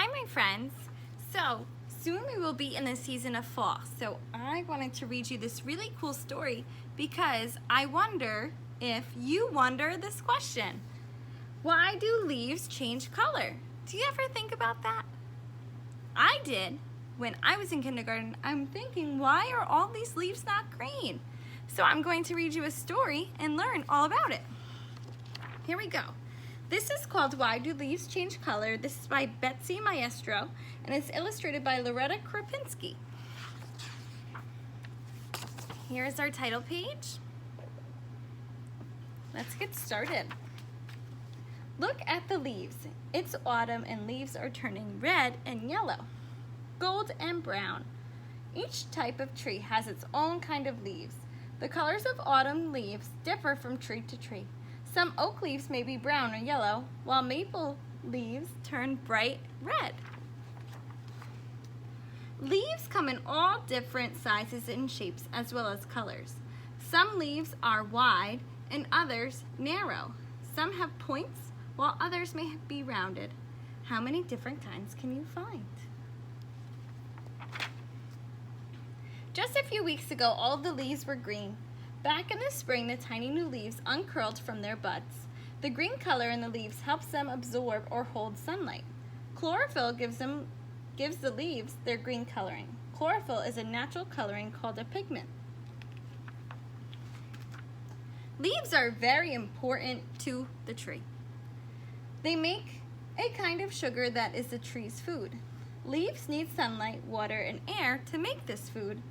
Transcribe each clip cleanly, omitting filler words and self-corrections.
Hi my friends. So soon we will be in the season of fall. So I wanted to read you this really cool story because I wonder if you wonder this question. Why do leaves change color? Do you ever think about that? I did. When I was in kindergarten, I'm thinking, why are all these leaves not green? So I'm going to read you a story and learn all about it. Here we go. This is called Why Do Leaves Change Color? This is by Betsy Maestro, and it's illustrated by Loretta Kropinski. Here's our title page. Let's get started. Look at the leaves. It's autumn and leaves are turning red and yellow, gold and brown. Each type of tree has its own kind of leaves. The colors of autumn leaves differ from tree to tree. Some oak leaves may be brown or yellow, while maple leaves turn bright red. Leaves come in all different sizes and shapes as well as colors. Some leaves are wide and others narrow. Some have points while others may be rounded. How many different kinds can you find? Just a few weeks ago, all of the leaves were green. Back in the spring, the tiny new leaves uncurled from their buds. The green color in the leaves helps them absorb or hold sunlight. Chlorophyll gives the leaves their green coloring. Chlorophyll is a natural coloring called a pigment. Leaves are very important to the tree. They make a kind of sugar that is the tree's food. Leaves need sunlight, water, and air to make this food.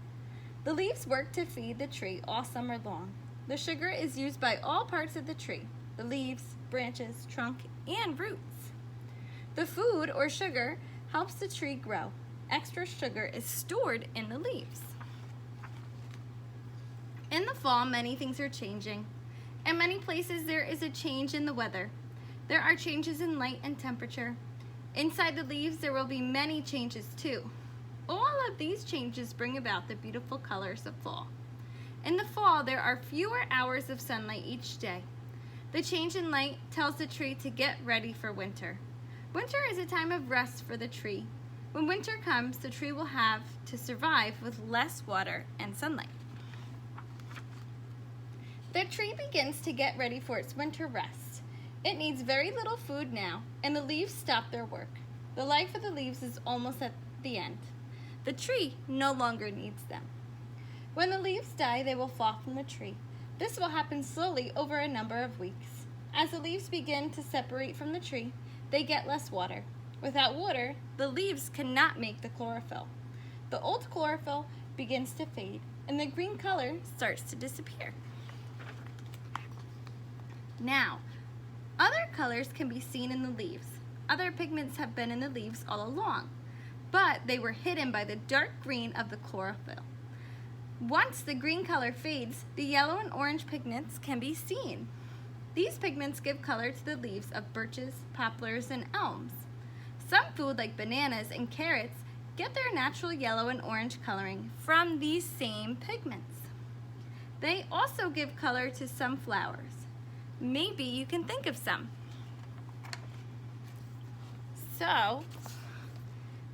The leaves work to feed the tree all summer long. The sugar is used by all parts of the tree, the leaves, branches, trunk, and roots. The food or sugar helps the tree grow. Extra sugar is stored in the leaves. In the fall, many things are changing. In many places, there is a change in the weather. There are changes in light and temperature. Inside the leaves, there will be many changes too. All of these changes bring about the beautiful colors of fall. In the fall, there are fewer hours of sunlight each day. The change in light tells the tree to get ready for winter. Winter is a time of rest for the tree. When winter comes, the tree will have to survive with less water and sunlight. The tree begins to get ready for its winter rest. It needs very little food now, and the leaves stop their work. The life of the leaves is almost at the end. The tree no longer needs them. When the leaves die, they will fall from the tree. This will happen slowly over a number of weeks. As the leaves begin to separate from the tree, they get less water. Without water, the leaves cannot make the chlorophyll. The old chlorophyll begins to fade, and the green color starts to disappear. Now, other colors can be seen in the leaves. Other pigments have been in the leaves all along, but they were hidden by the dark green of the chlorophyll. Once the green color fades, the yellow and orange pigments can be seen. These pigments give color to the leaves of birches, poplars, and elms. Some food like bananas and carrots get their natural yellow and orange coloring from these same pigments. They also give color to some flowers. Maybe you can think of some. So,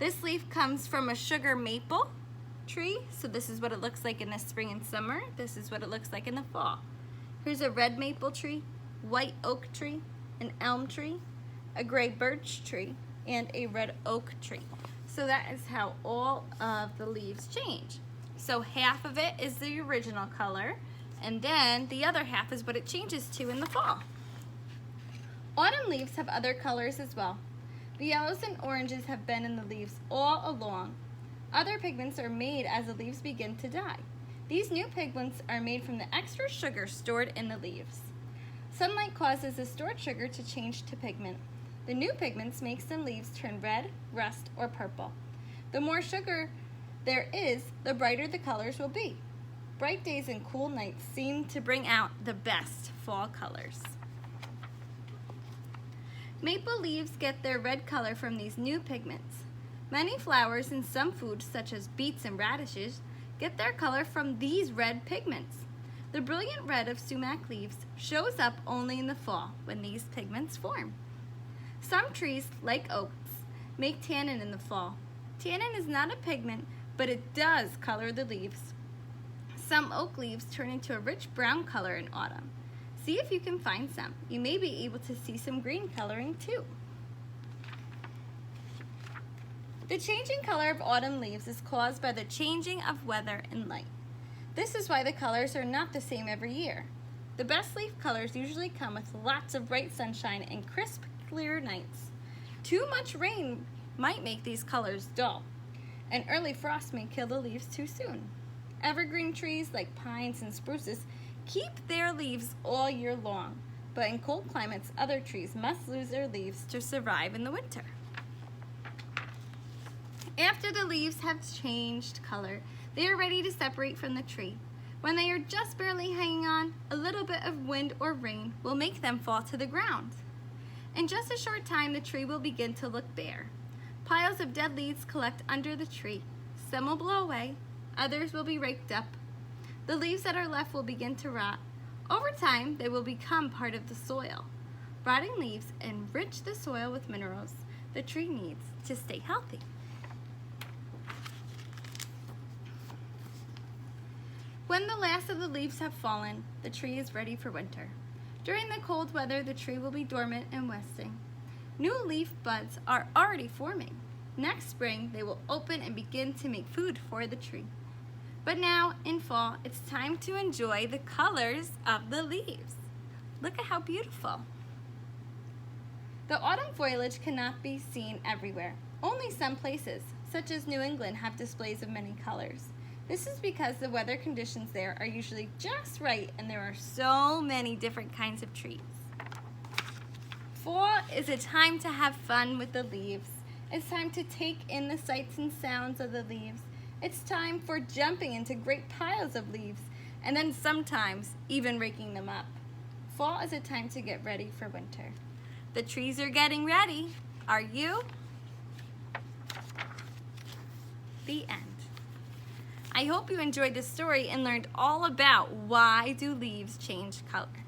this leaf comes from a sugar maple tree. So this is what it looks like in the spring and summer. This is what it looks like in the fall. Here's a red maple tree, white oak tree, an elm tree, a gray birch tree, and a red oak tree. So that is how all of the leaves change. So half of it is the original color, and then the other half is what it changes to in the fall. Autumn leaves have other colors as well. The yellows and oranges have been in the leaves all along. Other pigments are made as the leaves begin to die. These new pigments are made from the extra sugar stored in the leaves. Sunlight causes the stored sugar to change to pigment. The new pigments make some leaves turn red, rust, or purple. The more sugar there is, the brighter the colors will be. Bright days and cool nights seem to bring out the best fall colors. Maple leaves get their red color from these new pigments. Many flowers and some foods, such as beets and radishes, get their color from these red pigments. The brilliant red of sumac leaves shows up only in the fall when these pigments form. Some trees, like oaks, make tannin in the fall. Tannin is not a pigment, but it does color the leaves. Some oak leaves turn into a rich brown color in autumn. See if you can find some. You may be able to see some green coloring too. The changing color of autumn leaves is caused by the changing of weather and light. This is why the colors are not the same every year. The best leaf colors usually come with lots of bright sunshine and crisp, clear nights. Too much rain might make these colors dull. An early frost may kill the leaves too soon. Evergreen trees like pines and spruces keep their leaves all year long, but in cold climates, other trees must lose their leaves to survive in the winter. After the leaves have changed color, they are ready to separate from the tree. When they are just barely hanging on, a little bit of wind or rain will make them fall to the ground. In just a short time, the tree will begin to look bare. Piles of dead leaves collect under the tree. Some will blow away, others will be raked up. The leaves that are left will begin to rot. Over time, they will become part of the soil. Rotting leaves enrich the soil with minerals the tree needs to stay healthy. When the last of the leaves have fallen, the tree is ready for winter. During the cold weather, the tree will be dormant and resting. New leaf buds are already forming. Next spring, they will open and begin to make food for the tree. But now, in fall, it's time to enjoy the colors of the leaves. Look at how beautiful. The autumn foliage cannot be seen everywhere. Only some places, such as New England, have displays of many colors. This is because the weather conditions there are usually just right and there are so many different kinds of trees. Fall is a time to have fun with the leaves. It's time to take in the sights and sounds of the leaves. It's time for jumping into great piles of leaves and then sometimes even raking them up. Fall is a time to get ready for winter. The trees are getting ready. Are you? The end. I hope you enjoyed this story and learned all about why do leaves change color.